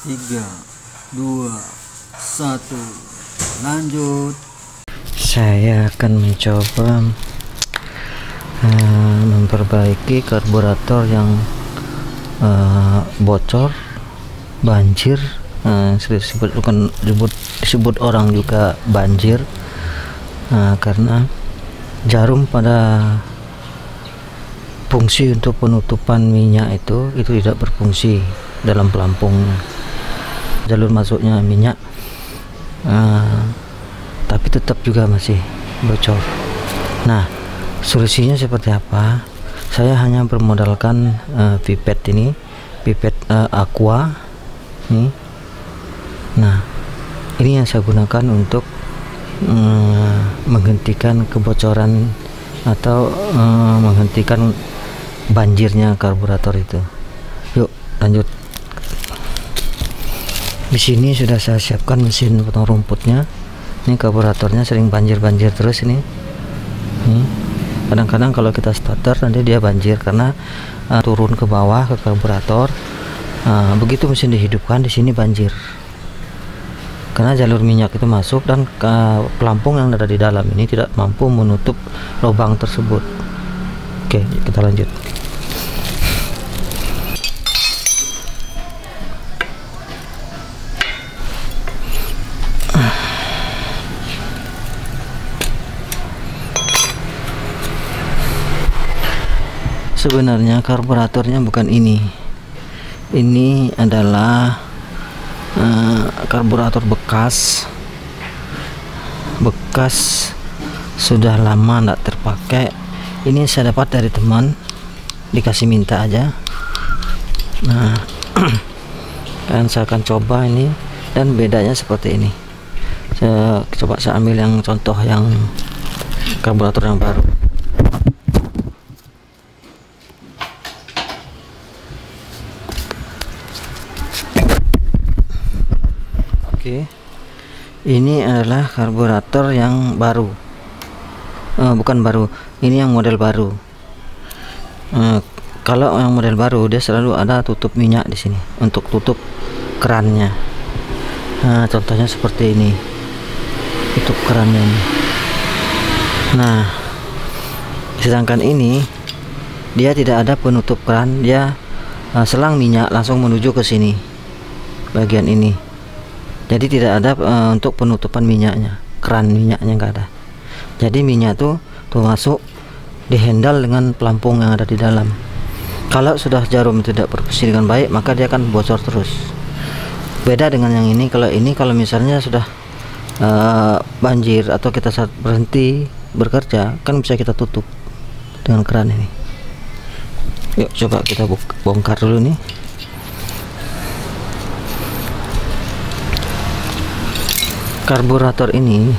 3, 2, 1, lanjut. Saya akan mencoba memperbaiki karburator yang bocor, banjir, disebut orang juga banjir, karena jarum pada fungsi untuk penutupan minyak itu tidak berfungsi dalam pelampungnya, jalur masuknya minyak, tapi tetap juga masih bocor. Nah, solusinya seperti apa? Saya hanya bermodalkan pipet ini, pipet aqua nih. Nah, ini yang saya gunakan untuk menghentikan kebocoran atau menghentikan banjirnya karburator itu. Yuk lanjut. Di sini sudah saya siapkan mesin potong rumputnya. Ini karburatornya sering banjir terus ini. Kadang-kadang kalau kita starter nanti dia banjir karena turun ke bawah ke karburator. Begitu mesin dihidupkan, di sini banjir karena jalur minyak itu masuk dan pelampung yang ada di dalam ini tidak mampu menutup lubang tersebut. Oke, kita lanjut. Sebenarnya karburatornya bukan ini adalah karburator bekas sudah lama tidak terpakai. Ini saya dapat dari teman, dikasih minta aja. Nah, kan saya akan coba ini, dan bedanya seperti ini. Saya ambil yang contoh yang karburator yang baru. Oke, ini adalah karburator yang baru, bukan baru, ini yang model baru. Kalau yang model baru dia selalu ada tutup minyak di sini untuk tutup kerannya. Nah, contohnya seperti ini, tutup kerannya ini. Nah, sedangkan ini dia tidak ada penutup keran, dia selang minyak langsung menuju ke sini, bagian ini. Jadi tidak ada untuk penutupan minyaknya, keran minyaknya nggak ada. Jadi minyak tuh masuk dihandle dengan pelampung yang ada di dalam. Kalau sudah jarum tidak berfungsi dengan baik, maka dia akan bocor terus. Beda dengan yang ini. Kalau misalnya sudah banjir atau kita saat berhenti bekerja, kan bisa kita tutup dengan keran ini. Yuk coba kita bongkar dulu nih. Karburator ini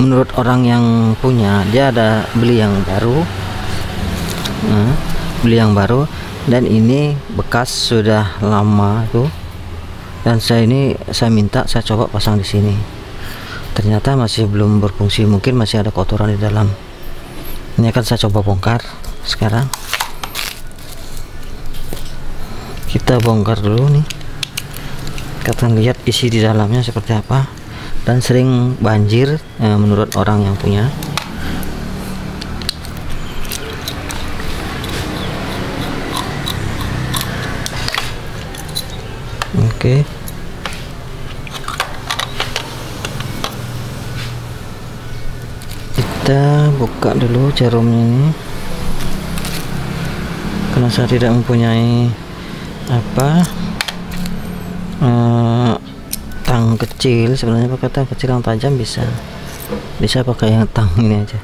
menurut orang yang punya, dia ada beli yang baru, dan ini bekas sudah lama tuh, dan saya coba pasang di sini, ternyata masih belum berfungsi, mungkin masih ada kotoran di dalam. Ini akan saya coba bongkar sekarang. Kita bongkar dulu nih, kita lihat isi di dalamnya seperti apa, dan sering banjir menurut orang yang punya. Oke, kita buka dulu jarumnya ini, karena saya tidak mempunyai tang kecil. Sebenarnya pakai tang kecil yang tajam bisa pakai yang tang ini aja.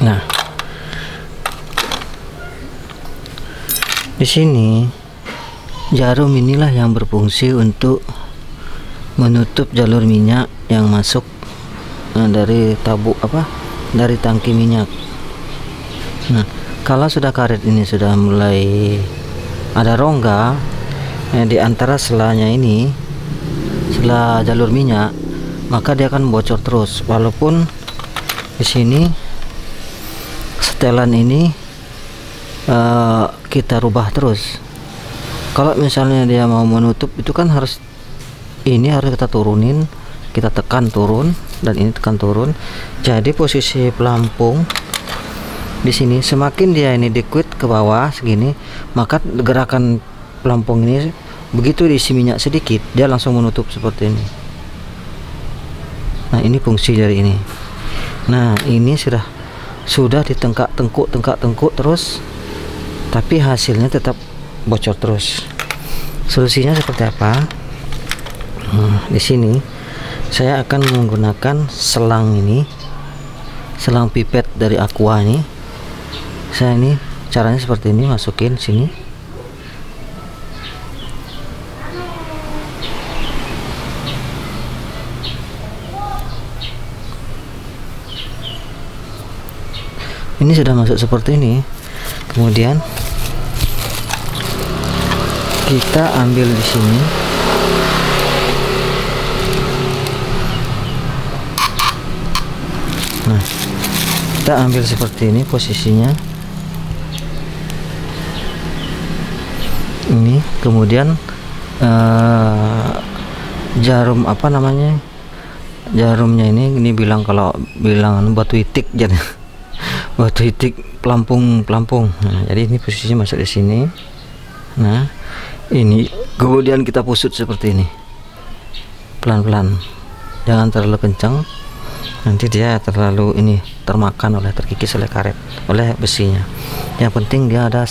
Nah, di sini jarum inilah yang berfungsi untuk menutup jalur minyak yang masuk dari dari tangki minyak. Nah, kalau sudah karet ini sudah mulai ada rongga di antara selanya ini, sela jalur minyak, maka dia akan bocor terus, walaupun di sini setelan ini kita rubah terus. Kalau misalnya dia mau menutup itu kan harus, ini harus kita turunin, kita tekan turun, dan ini tekan turun. Jadi posisi pelampung di sini, semakin dia ini dikit ke bawah segini, maka gerakan pelampung ini begitu diisi minyak sedikit dia langsung menutup seperti ini. Nah, ini fungsi dari ini. Nah, ini sudah ditengkak-tengkuk terus, tapi hasilnya tetap bocor terus. Solusinya seperti apa? Di sini saya akan menggunakan selang ini, selang pipet dari Aqua ini. Saya ini caranya seperti ini, masukin sini. Ini sudah masuk seperti ini. Kemudian kita ambil di sini. Nah, kita ambil seperti ini posisinya. Ini kemudian jarum apa namanya? Jarumnya ini bilang, kalau bilang batu itik jadi batu itik pelampung. Nah, jadi ini posisinya masuk di sini. Nah, ini kemudian kita pusut seperti ini, pelan-pelan, jangan terlalu kencang, nanti dia terlalu ini termakan terkikis oleh karet, oleh besinya. Yang penting dia ada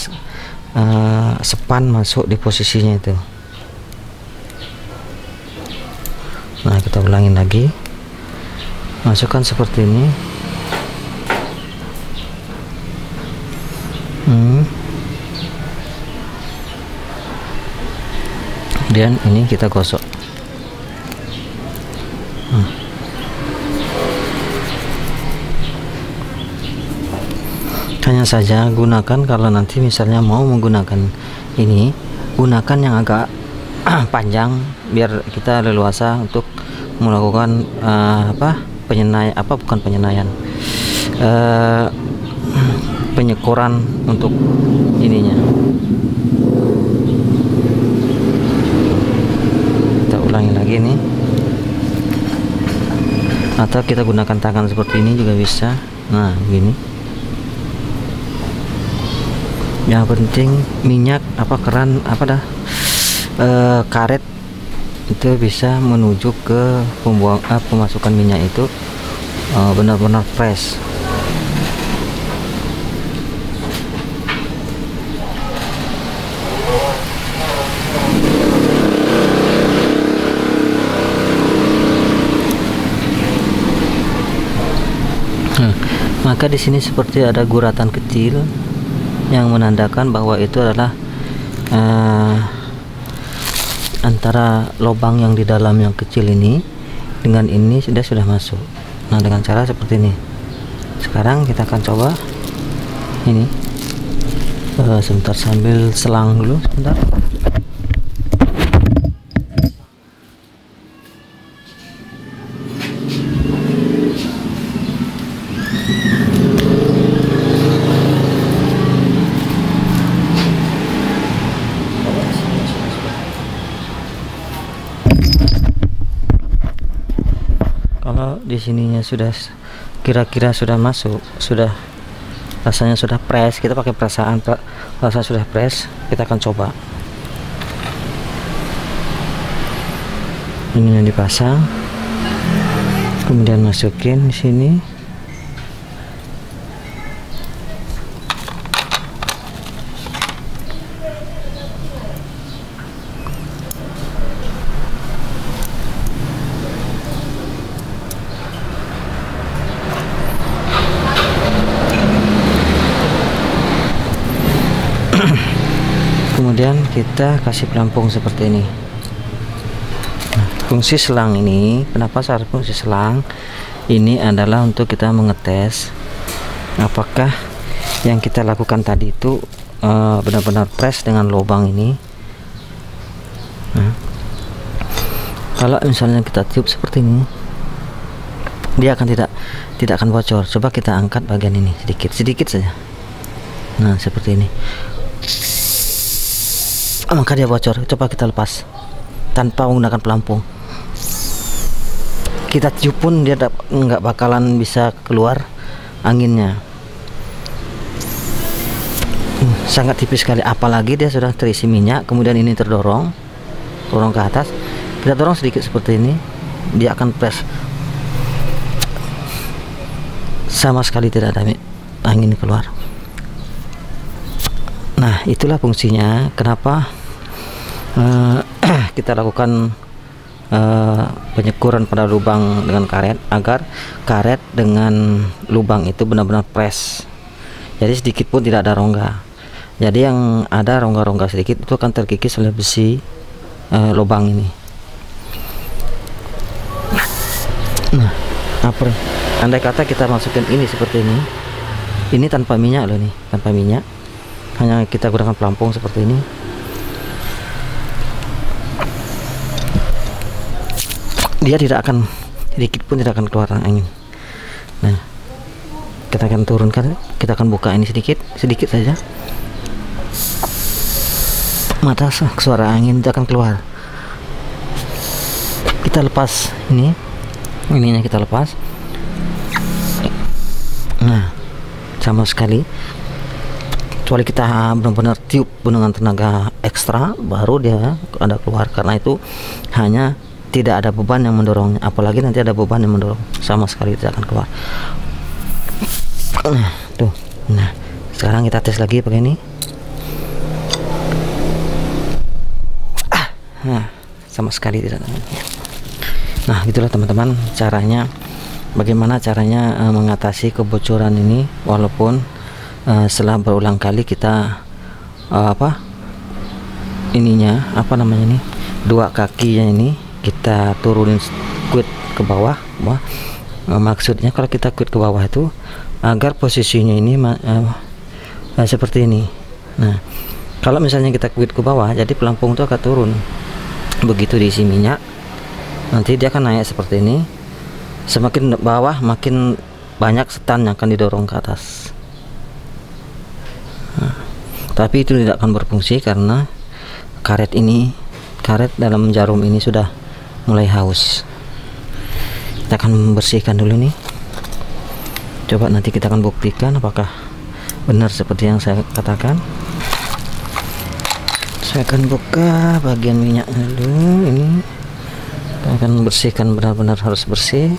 sepan masuk di posisinya itu. Nah, kita ulangin lagi, masukkan seperti ini. Kemudian ini kita gosok. Hanya saja gunakan, kalau nanti misalnya mau menggunakan ini, gunakan yang agak panjang biar kita leluasa untuk melakukan penyekuran untuk ininya. Kita ulangi lagi nih, atau kita gunakan tangan seperti ini juga bisa. Nah, begini. Yang penting minyak karet itu bisa menuju ke pemasukan minyak itu benar-benar fresh. Maka di sini seperti ada guratan kecil yang menandakan bahwa itu adalah antara lubang yang di dalam yang kecil ini dengan ini sudah masuk. Nah, dengan cara seperti ini. Sekarang kita akan coba ini. Sebentar, sambil selang dulu sebentar. Kalau di sininya sudah kira-kira sudah masuk, sudah rasanya sudah press, kita pakai perasaan, rasa sudah press, kita akan coba. Ini yang dipasang, kemudian masukin di sini. Kemudian kita kasih pelampung seperti ini. Nah, fungsi selang ini, kenapa saya fungsi selang ini adalah untuk kita mengetes apakah yang kita lakukan tadi itu benar-benar press dengan lubang ini. Nah, kalau misalnya kita tiup seperti ini, dia akan tidak akan bocor. Coba kita angkat bagian ini sedikit saja. Nah, seperti ini. maka dia bocor. Coba kita lepas tanpa menggunakan pelampung. Kita tiup pun dia nggak bakalan bisa keluar anginnya. Sangat tipis sekali, apalagi dia sudah terisi minyak, kemudian ini dorong ke atas. Kita dorong sedikit seperti ini, dia akan press. Sama sekali tidak ada angin keluar. Nah, itulah fungsinya kenapa kita lakukan penyekuran pada lubang dengan karet, agar karet dengan lubang itu benar-benar press. Jadi sedikit pun tidak ada rongga. Jadi yang ada rongga-rongga sedikit itu akan terkikis oleh besi lubang ini. Nah, andai kata kita masukkan ini seperti ini tanpa minyak loh, nih tanpa minyak, hanya kita gunakan pelampung seperti ini. Dia tidak akan, sedikit pun tidak akan keluar angin. Nah, kita akan turunkan, kita akan buka ini sedikit saja. Mata suara angin itu akan keluar. Kita lepas ininya kita lepas. Nah, sama sekali, kecuali kita benar-benar tiup dengan tenaga ekstra, baru dia ada keluar. Karena itu hanya tidak ada beban yang mendorongnya, apalagi nanti ada beban yang mendorong, sama sekali tidak akan keluar. Nah, tuh. Nah, sekarang kita tes lagi pakai ini. Nah, sama sekali tidak. Nah, itulah teman-teman caranya, bagaimana caranya mengatasi kebocoran ini, walaupun setelah berulang kali kita dua kakinya ini kita turunin squid ke bawah. Maksudnya kalau kita squid ke bawah itu agar posisinya ini seperti ini. Nah, kalau misalnya kita squid ke bawah, jadi pelampung itu akan turun. Begitu diisi minyak, nanti dia akan naik seperti ini. Semakin bawah makin banyak setan yang akan didorong ke atas. Nah, tapi itu tidak akan berfungsi karena karet dalam jarum ini sudah mulai haus. Kita akan membersihkan dulu nih. Coba nanti kita akan buktikan apakah benar seperti yang saya katakan. Saya akan buka bagian minyaknya dulu. Ini kita akan bersihkan, benar-benar harus bersih.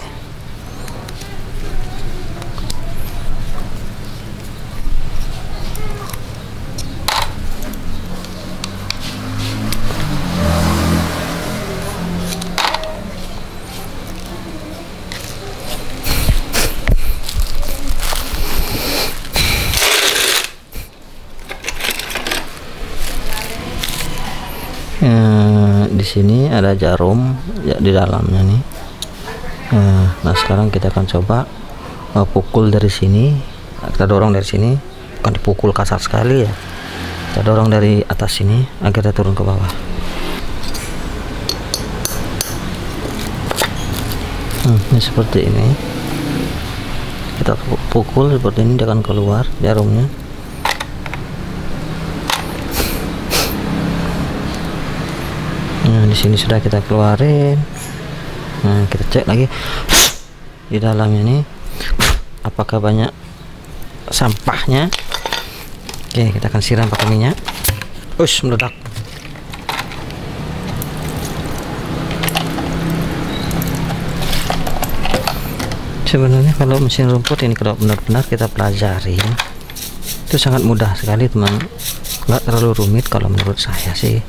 Di sini ada jarum ya di dalamnya nih. Nah, sekarang kita akan coba pukul dari sini. Kita dorong dari sini, bukan dipukul kasar sekali ya. Kita dorong dari atas sini agar dia turun ke bawah. Ini seperti ini. Kita pukul seperti ini, dia akan keluar jarumnya. Nah, di sini sudah kita keluarin. Nah, kita cek lagi di dalamnya ini apakah banyak sampahnya. Oke, kita akan siram pakai minyak. Meledak. Sebenarnya kalau mesin rumput ini, kalau benar-benar kita pelajari, itu sangat mudah sekali teman, nggak terlalu rumit kalau menurut saya sih.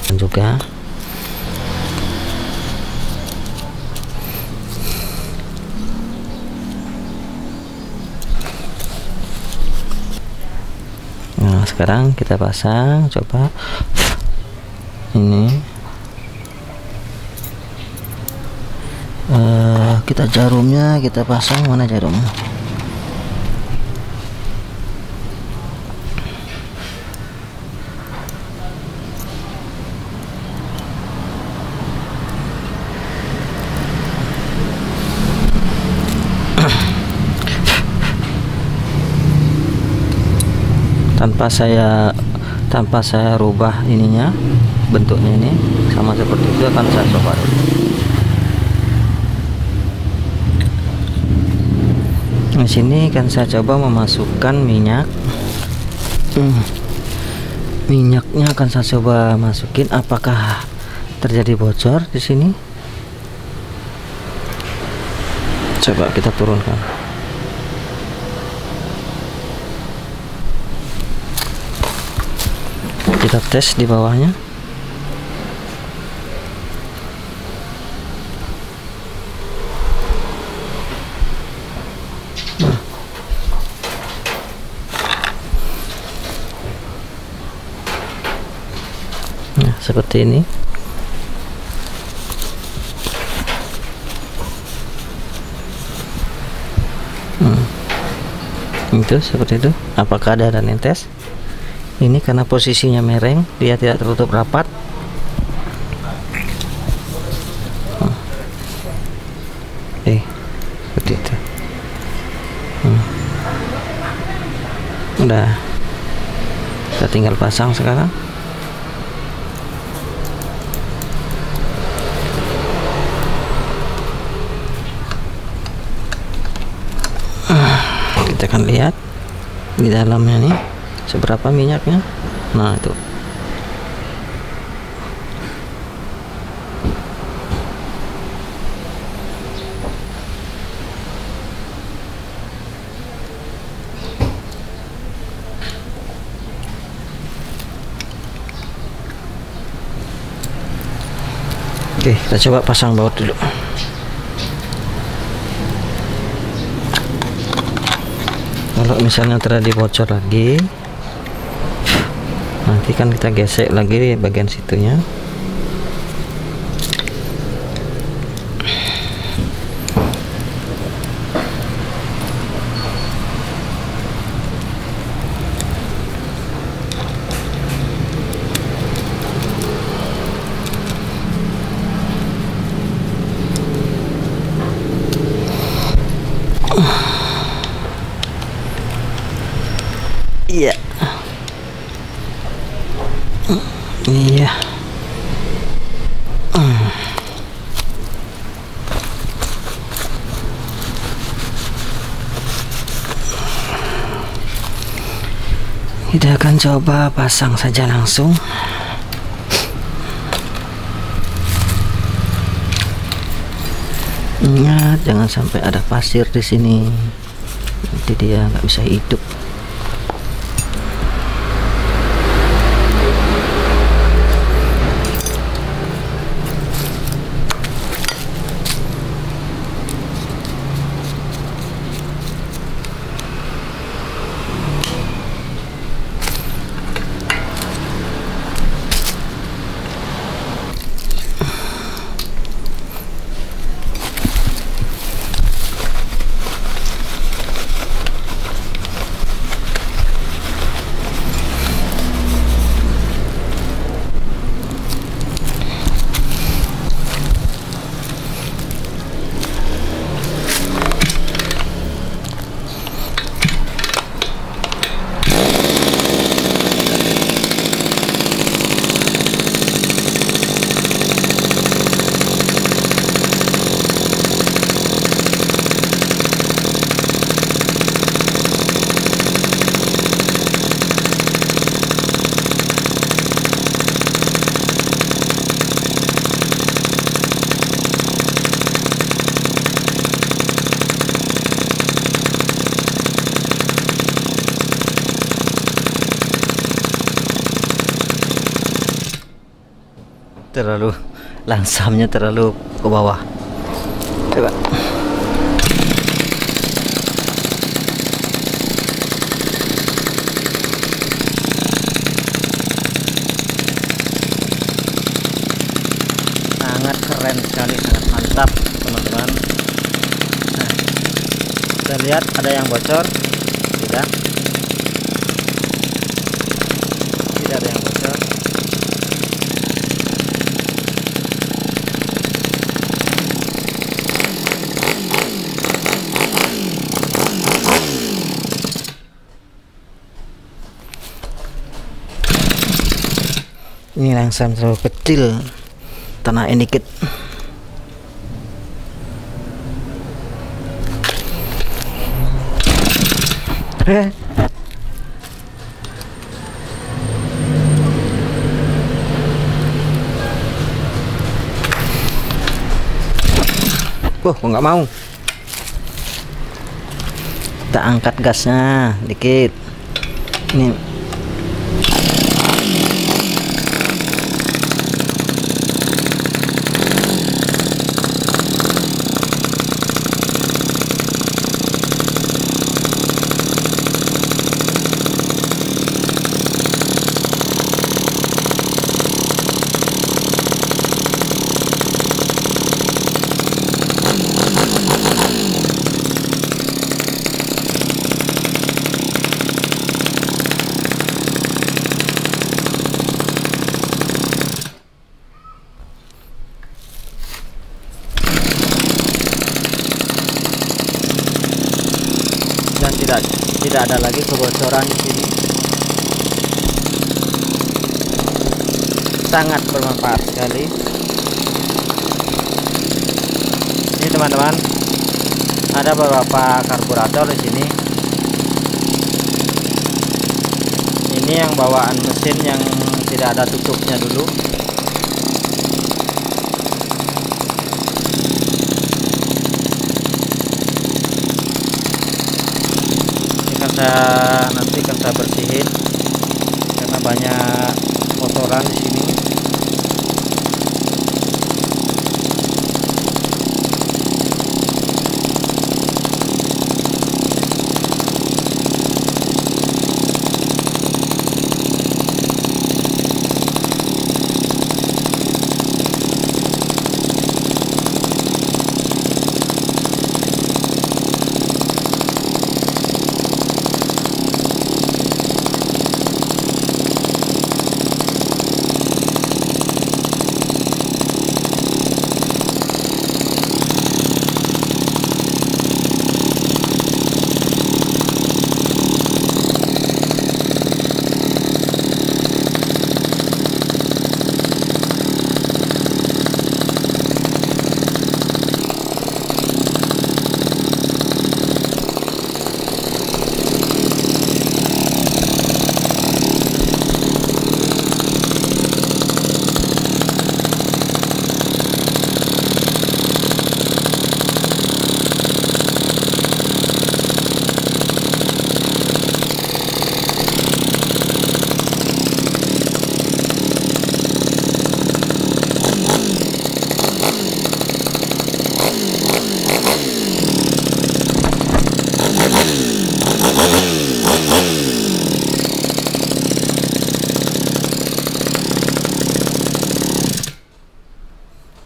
Juga nah, sekarang kita pasang, coba ini kita jarumnya kita pasang. Mana jarumnya? Tanpa saya tanpa saya rubah ininya, bentuknya ini sama seperti itu, akan saya coba dulu. Di sini kan saya coba memasukkan minyak. Minyaknya akan saya coba masukin, apakah terjadi bocor di sini? Coba kita turunkan. Kita tes di bawahnya. Nah, seperti ini. Itu seperti itu. Apakah ada netes? Ini karena posisinya miring, dia tidak tertutup rapat. Seperti itu. Udah, kita tinggal pasang sekarang. Kita akan lihat di dalamnya nih seberapa minyaknya. Nah, itu oke, kita coba pasang baut dulu. Kalau misalnya terjadi bocor lagi, nanti kan kita gesek lagi di bagian situnya. Iya. Iya. Kita akan coba pasang saja langsung. Ingat, jangan sampai ada pasir di sini. Nanti dia nggak bisa hidup. Terlalu langsamnya, terlalu ke bawah. Coba. Sangat keren sekali, sangat mantap teman-teman. Nah, kita lihat ada yang bocor, tidak ada yang bocor. Ini langsam terlalu kecil, tenain dikit. Kok nggak mau? Kita angkat gasnya dikit. Ini dan tidak ada lagi kebocoran di sini. Sangat bermanfaat sekali. Ini teman-teman, ada beberapa karburator di sini. Ini yang bawaan mesin yang tidak ada tutupnya dulu. Nanti akan saya bersihin karena banyak kotoran di sini.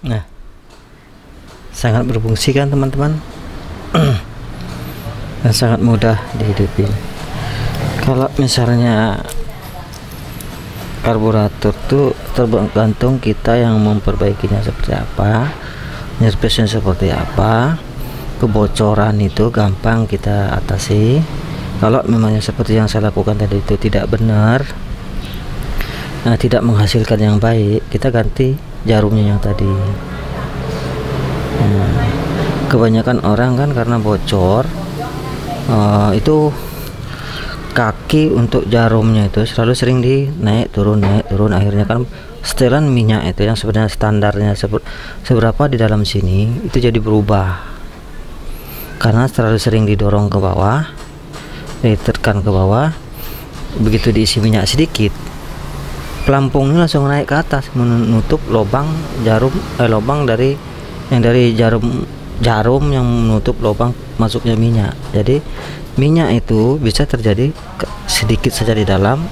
Nah, sangat berfungsi kan teman-teman. Dan sangat mudah dihidupin. Kalau misalnya karburator tuh tergantung kita yang memperbaikinya seperti apa, nyervisnya seperti apa. Kebocoran itu gampang kita atasi. Kalau memangnya seperti yang saya lakukan tadi itu tidak benar, nah tidak menghasilkan yang baik, kita ganti jarumnya yang tadi. Kebanyakan orang kan karena bocor itu kaki untuk jarumnya itu selalu sering naik turun, akhirnya kan setelan minyak itu yang sebenarnya standarnya seberapa di dalam sini itu jadi berubah karena terlalu sering didorong ke bawah, ditekan ke bawah. Begitu diisi minyak sedikit, pelampungnya langsung naik ke atas menutup lubang lubang dari jarum yang menutup lubang masuknya minyak. Jadi minyak itu bisa terjadi sedikit saja di dalam,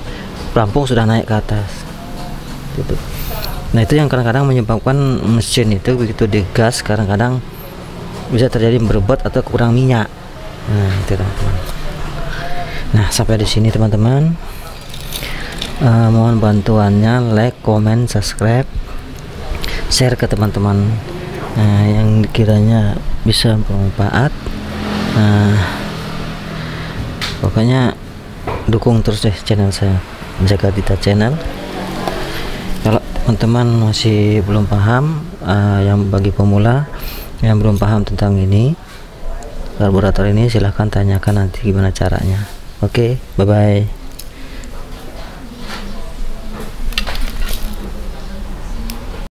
pelampung sudah naik ke atas gitu. Nah itu yang kadang-kadang menyebabkan mesin itu begitu digas kadang-kadang bisa terjadi berebut atau kurang minyak. Nah itu teman-teman. Nah sampai di sini teman-teman, mohon bantuannya, like, comment, subscribe, share ke teman-teman yang kiranya bisa bermanfaat. Pokoknya dukung terus deh channel saya, Jaga Dita Channel. Kalau teman-teman masih belum paham, yang bagi pemula yang belum paham tentang ini karburator ini, silahkan tanyakan nanti gimana caranya. Oke, bye bye.